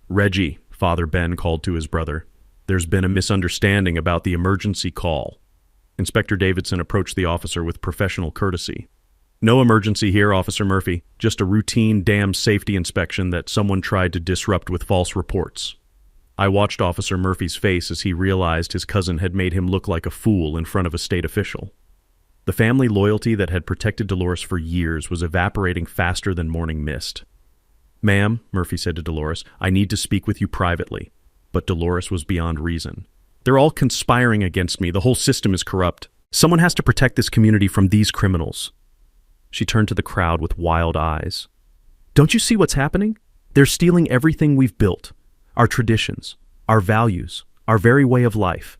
"Reggie," Father Ben called to his brother, "there's been a misunderstanding about the emergency call." Inspector Davidson approached the officer with professional courtesy. "No emergency here, Officer Murphy. Just a routine dam safety inspection that someone tried to disrupt with false reports." I watched Officer Murphy's face as he realized his cousin had made him look like a fool in front of a state official. The family loyalty that had protected Dolores for years was evaporating faster than morning mist. "Ma'am," Murphy said to Dolores, "I need to speak with you privately." But Dolores was beyond reason. "They're all conspiring against me. The whole system is corrupt. Someone has to protect this community from these criminals." She turned to the crowd with wild eyes. "Don't you see what's happening? They're stealing everything we've built. Our traditions, our values, our very way of life.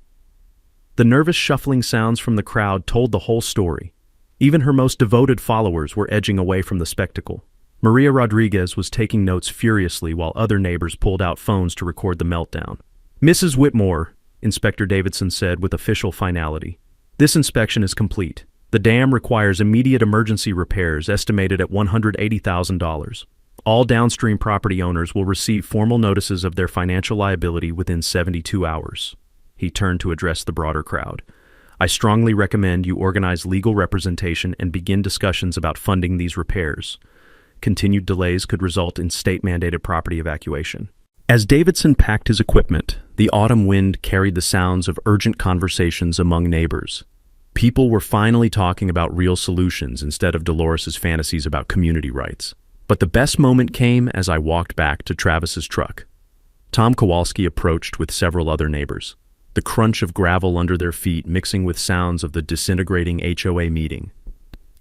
The nervous shuffling sounds from the crowd told the whole story. Even her most devoted followers were edging away from the spectacle. Maria Rodriguez was taking notes furiously while other neighbors pulled out phones to record the meltdown. "Mrs. Whitmore," Inspector Davidson said with official finality, "this inspection is complete. The dam requires immediate emergency repairs estimated at $180,000. All downstream property owners will receive formal notices of their financial liability within 72 hours. He turned to address the broader crowd. "I strongly recommend you organize legal representation and begin discussions about funding these repairs. Continued delays could result in state-mandated property evacuation." As Davidson packed his equipment, the autumn wind carried the sounds of urgent conversations among neighbors. People were finally talking about real solutions instead of Dolores's fantasies about community rights. But the best moment came as I walked back to Travis's truck. Tom Kowalski approached with several other neighbors, the crunch of gravel under their feet mixing with sounds of the disintegrating HOA meeting.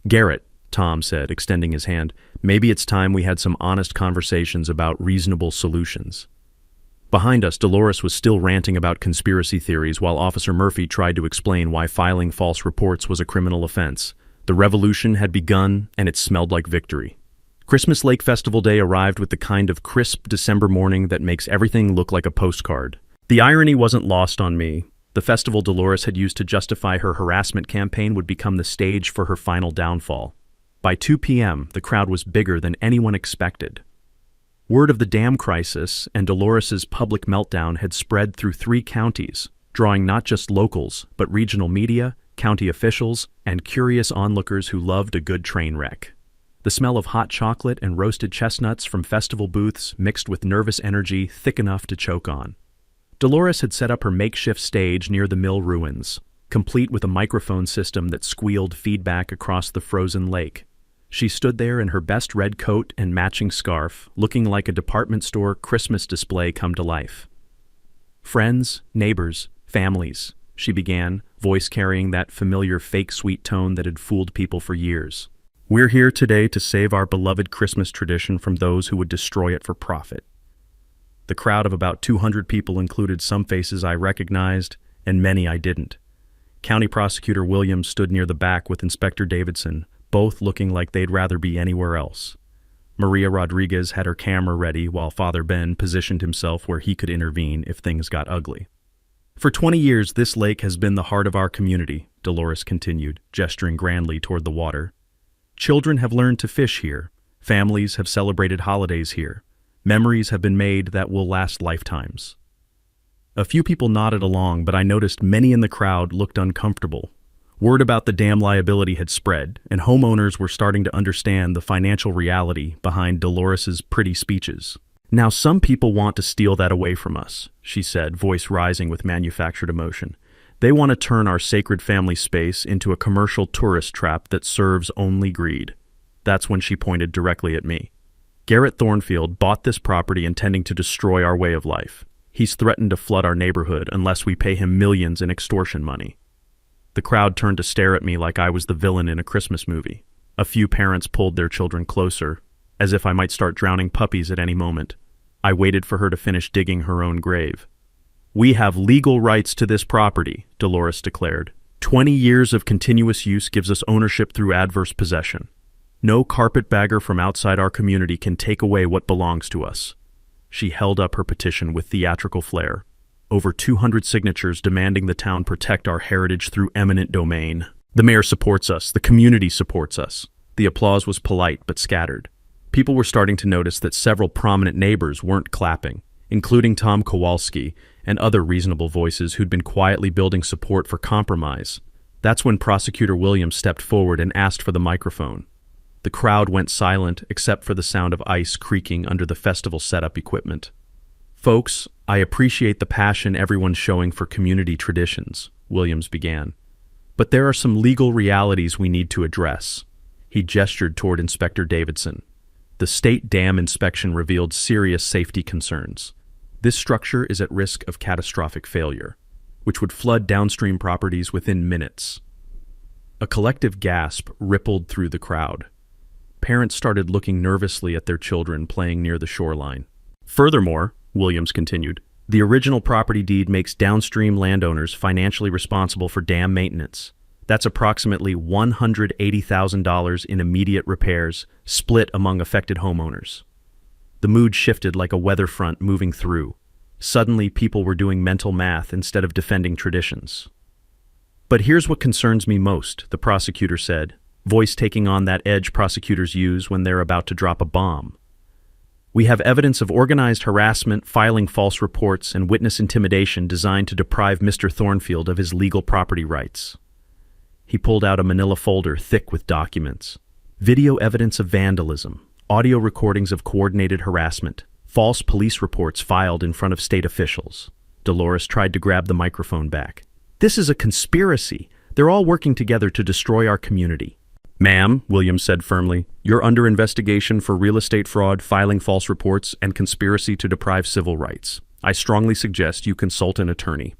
"Garrett," Tom said, extending his hand, "maybe it's time we had some honest conversations about reasonable solutions." Behind us, Dolores was still ranting about conspiracy theories while Officer Murphy tried to explain why filing false reports was a criminal offense. The revolution had begun, and it smelled like victory. Christmas Lake Festival Day arrived with the kind of crisp December morning that makes everything look like a postcard. The irony wasn't lost on me. The festival Dolores had used to justify her harassment campaign would become the stage for her final downfall. By 2 p.m., the crowd was bigger than anyone expected. Word of the dam crisis and Dolores's public meltdown had spread through 3 counties, drawing not just locals, but regional media, county officials, and curious onlookers who loved a good train wreck. The smell of hot chocolate and roasted chestnuts from festival booths mixed with nervous energy thick enough to choke on. Dolores had set up her makeshift stage near the mill ruins, complete with a microphone system that squealed feedback across the frozen lake. She stood there in her best red coat and matching scarf, looking like a department store Christmas display come to life. "Friends, neighbors, families," she began, voice carrying that familiar fake sweet tone that had fooled people for years. "We're here today to save our beloved Christmas tradition from those who would destroy it for profit." The crowd of about 200 people included some faces I recognized and many I didn't. County Prosecutor Williams stood near the back with Inspector Davidson, both looking like they'd rather be anywhere else. Maria Rodriguez had her camera ready while Father Ben positioned himself where he could intervene if things got ugly. "For 20 years, this lake has been the heart of our community," Dolores continued, gesturing grandly toward the water. "Children have learned to fish here. Families have celebrated holidays here. Memories have been made that will last lifetimes." A few people nodded along, but I noticed many in the crowd looked uncomfortable. Word about the dam liability had spread, and homeowners were starting to understand the financial reality behind Dolores's pretty speeches. "Now some people want to steal that away from us," she said, voice rising with manufactured emotion. "They want to turn our sacred family space into a commercial tourist trap that serves only greed." That's when she pointed directly at me. "Garrett Thornfield bought this property intending to destroy our way of life. He's threatened to flood our neighborhood unless we pay him millions in extortion money." The crowd turned to stare at me like I was the villain in a Christmas movie. A few parents pulled their children closer, as if I might start drowning puppies at any moment. I waited for her to finish digging her own grave. "We have legal rights to this property," Dolores declared. 20 years of continuous use gives us ownership through adverse possession. No carpetbagger from outside our community can take away what belongs to us." She held up her petition with theatrical flair. Over 200 signatures demanding the town protect our heritage through eminent domain. "The mayor supports us. The community supports us." The applause was polite but scattered. People were starting to notice that several prominent neighbors weren't clapping, including Tom Kowalski and other reasonable voices who'd been quietly building support for compromise. That's when Prosecutor Williams stepped forward and asked for the microphone. The crowd went silent except for the sound of ice creaking under the festival setup equipment. "Folks, I appreciate the passion everyone's showing for community traditions," Williams began. "But there are some legal realities we need to address." He gestured toward Inspector Davidson. The state dam inspection revealed serious safety concerns. This structure is at risk of catastrophic failure, which would flood downstream properties within minutes. A collective gasp rippled through the crowd. Parents started looking nervously at their children playing near the shoreline. "Furthermore," Williams continued, The original property deed makes downstream landowners financially responsible for dam maintenance. That's approximately $180,000 in immediate repairs, split among affected homeowners. The mood shifted like a weather front moving through. Suddenly, people were doing mental math instead of defending traditions. But here's what concerns me most, the prosecutor said, voice taking on that edge prosecutors use when they're about to drop a bomb. We have evidence of organized harassment, filing false reports, and witness intimidation designed to deprive Mr. Thornfield of his legal property rights. He pulled out a manila folder thick with documents. Video evidence of vandalism, audio recordings of coordinated harassment, false police reports filed in front of state officials. Dolores tried to grab the microphone back. This is a conspiracy. They're all working together to destroy our community. Ma'am, Williams said firmly, you're under investigation for real estate fraud, filing false reports, and conspiracy to deprive civil rights. I strongly suggest you consult an attorney.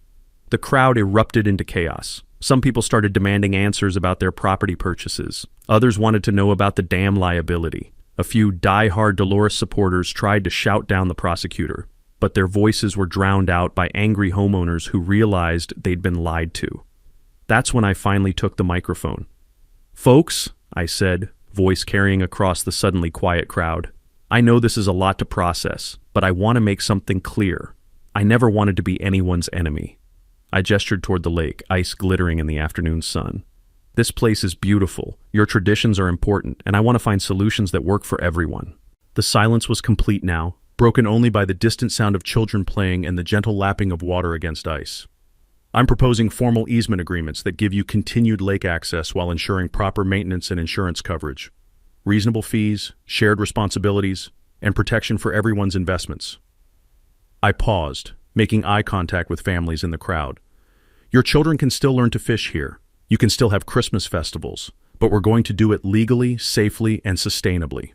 The crowd erupted into chaos. Some people started demanding answers about their property purchases. Others wanted to know about the dam liability. A few die-hard Dolores supporters tried to shout down the prosecutor, but their voices were drowned out by angry homeowners who realized they'd been lied to. That's when I finally took the microphone. Folks, I said, voice carrying across the suddenly quiet crowd, I know this is a lot to process, but I want to make something clear. I never wanted to be anyone's enemy. I gestured toward the lake, ice glittering in the afternoon sun. This place is beautiful, your traditions are important, and I want to find solutions that work for everyone. The silence was complete now, broken only by the distant sound of children playing and the gentle lapping of water against ice. I'm proposing formal easement agreements that give you continued lake access while ensuring proper maintenance and insurance coverage, reasonable fees, shared responsibilities, and protection for everyone's investments. I paused, making eye contact with families in the crowd. Your children can still learn to fish here. You can still have Christmas festivals, but we're going to do it legally, safely, and sustainably.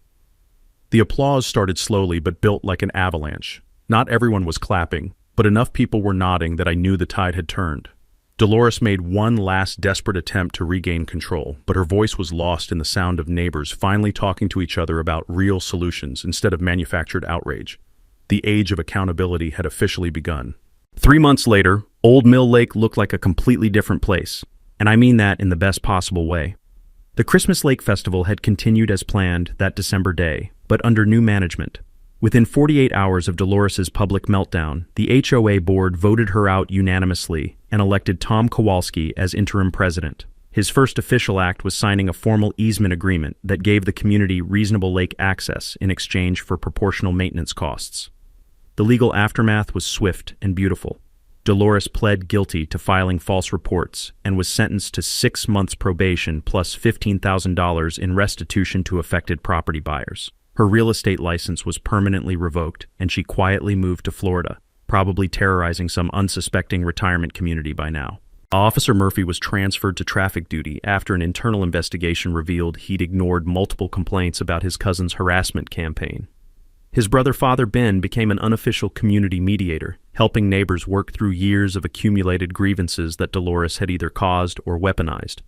The applause started slowly but built like an avalanche. Not everyone was clapping, but enough people were nodding that I knew the tide had turned. Dolores made one last desperate attempt to regain control, but her voice was lost in the sound of neighbors finally talking to each other about real solutions instead of manufactured outrage. The age of accountability had officially begun. 3 months later, Old Mill Lake looked like a completely different place, and I mean that in the best possible way. The Christmas Lake Festival had continued as planned that December day, but under new management. Within 48 hours of Dolores's public meltdown, the HOA board voted her out unanimously and elected Tom Kowalski as interim president. His first official act was signing a formal easement agreement that gave the community reasonable lake access in exchange for proportional maintenance costs. The legal aftermath was swift and beautiful. Dolores pled guilty to filing false reports and was sentenced to 6 months probation plus $15,000 in restitution to affected property buyers. Her real estate license was permanently revoked, and she quietly moved to Florida, probably terrorizing some unsuspecting retirement community by now. Officer Murphy was transferred to traffic duty after an internal investigation revealed he'd ignored multiple complaints about his cousin's harassment campaign. His brother Father Ben became an unofficial community mediator, helping neighbors work through years of accumulated grievances that Dolores had either caused or weaponized.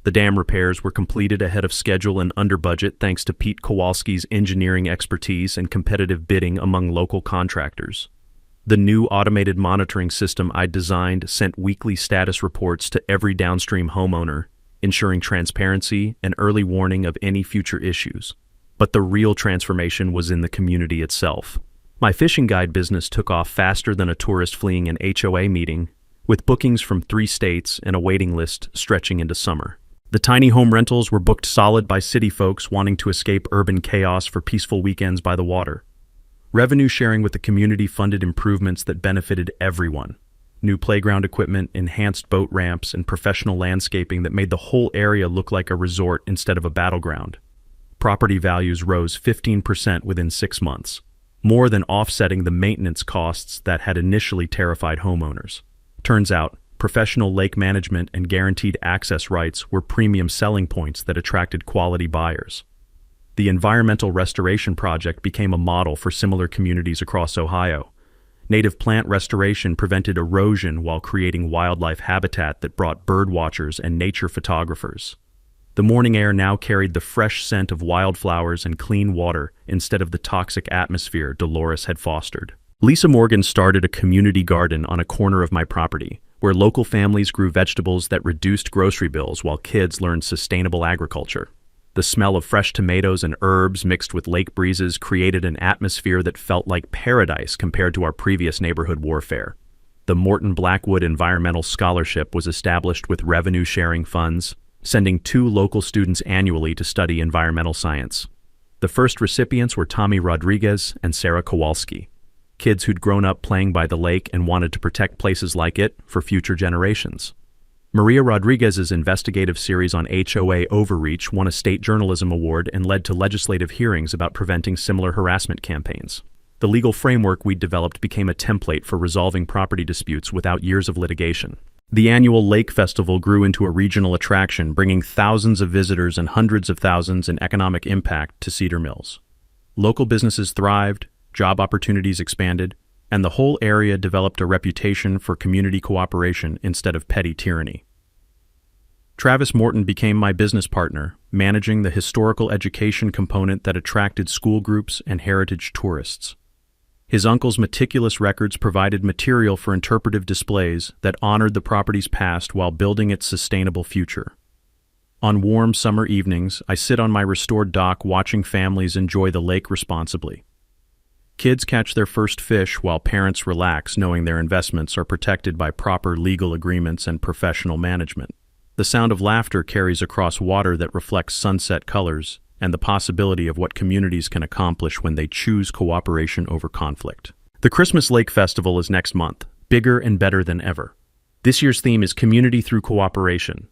The dam repairs were completed ahead of schedule and under budget thanks to Pete Kowalski's engineering expertise and competitive bidding among local contractors. The new automated monitoring system I designed sent weekly status reports to every downstream homeowner, ensuring transparency and early warning of any future issues. But the real transformation was in the community itself. My fishing guide business took off faster than a tourist fleeing an HOA meeting, with bookings from 3 states and a waiting list stretching into summer. The tiny home rentals were booked solid by city folks wanting to escape urban chaos for peaceful weekends by the water. Revenue sharing with the community funded improvements that benefited everyone. New playground equipment, enhanced boat ramps, and professional landscaping that made the whole area look like a resort instead of a battleground. Property values rose 15% within 6 months, more than offsetting the maintenance costs that had initially terrified homeowners. Turns out, professional lake management and guaranteed access rights were premium selling points that attracted quality buyers. The environmental restoration project became a model for similar communities across Ohio. Native plant restoration prevented erosion while creating wildlife habitat that brought bird watchers and nature photographers. The morning air now carried the fresh scent of wildflowers and clean water instead of the toxic atmosphere Dolores had fostered. Lisa Morgan started a community garden on a corner of my property, where local families grew vegetables that reduced grocery bills while kids learned sustainable agriculture. The smell of fresh tomatoes and herbs mixed with lake breezes created an atmosphere that felt like paradise compared to our previous neighborhood warfare. The Morton Blackwood Environmental Scholarship was established with revenue-sharing funds, sending 2 local students annually to study environmental science. The first recipients were Tommy Rodriguez and Sarah Kowalski, kids who'd grown up playing by the lake and wanted to protect places like it for future generations. Maria Rodriguez's investigative series on HOA overreach won a state journalism award and led to legislative hearings about preventing similar harassment campaigns. The legal framework we'd developed became a template for resolving property disputes without years of litigation. The annual Lake Festival grew into a regional attraction, bringing thousands of visitors and hundreds of thousands in economic impact to Cedar Mills. Local businesses thrived, job opportunities expanded, and the whole area developed a reputation for community cooperation instead of petty tyranny. Travis Morton became my business partner, managing the historical education component that attracted school groups and heritage tourists. His uncle's meticulous records provided material for interpretive displays that honored the property's past while building its sustainable future. On warm summer evenings, I sit on my restored dock watching families enjoy the lake responsibly. Kids catch their first fish while parents relax knowing their investments are protected by proper legal agreements and professional management. The sound of laughter carries across water that reflects sunset colors and the possibility of what communities can accomplish when they choose cooperation over conflict. The Christmas Lake Festival is next month, bigger and better than ever. This year's theme is Community Through Cooperation.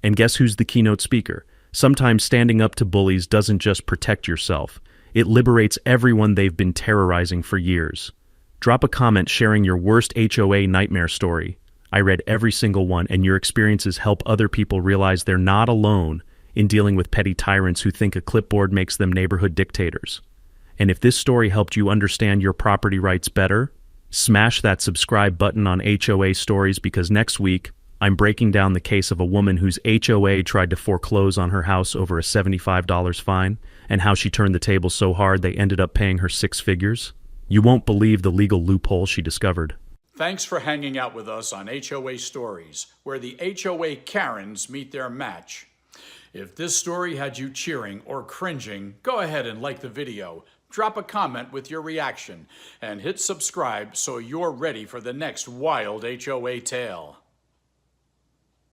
And guess who's the keynote speaker? Sometimes standing up to bullies doesn't just protect yourself. It liberates everyone they've been terrorizing for years. Drop a comment sharing your worst HOA nightmare story. I read every single one, and your experiences help other people realize they're not alone in dealing with petty tyrants who think a clipboard makes them neighborhood dictators. And if this story helped you understand your property rights better, smash that subscribe button on HOA Stories, because next week, I'm breaking down the case of a woman whose HOA tried to foreclose on her house over a $75 fine, and how she turned the table so hard they ended up paying her 6 figures. You won't believe the legal loophole she discovered. Thanks for hanging out with us on HOA Stories, where the HOA Karens meet their match. If this story had you cheering or cringing, go ahead and like the video, drop a comment with your reaction, and hit subscribe so you're ready for the next wild HOA tale.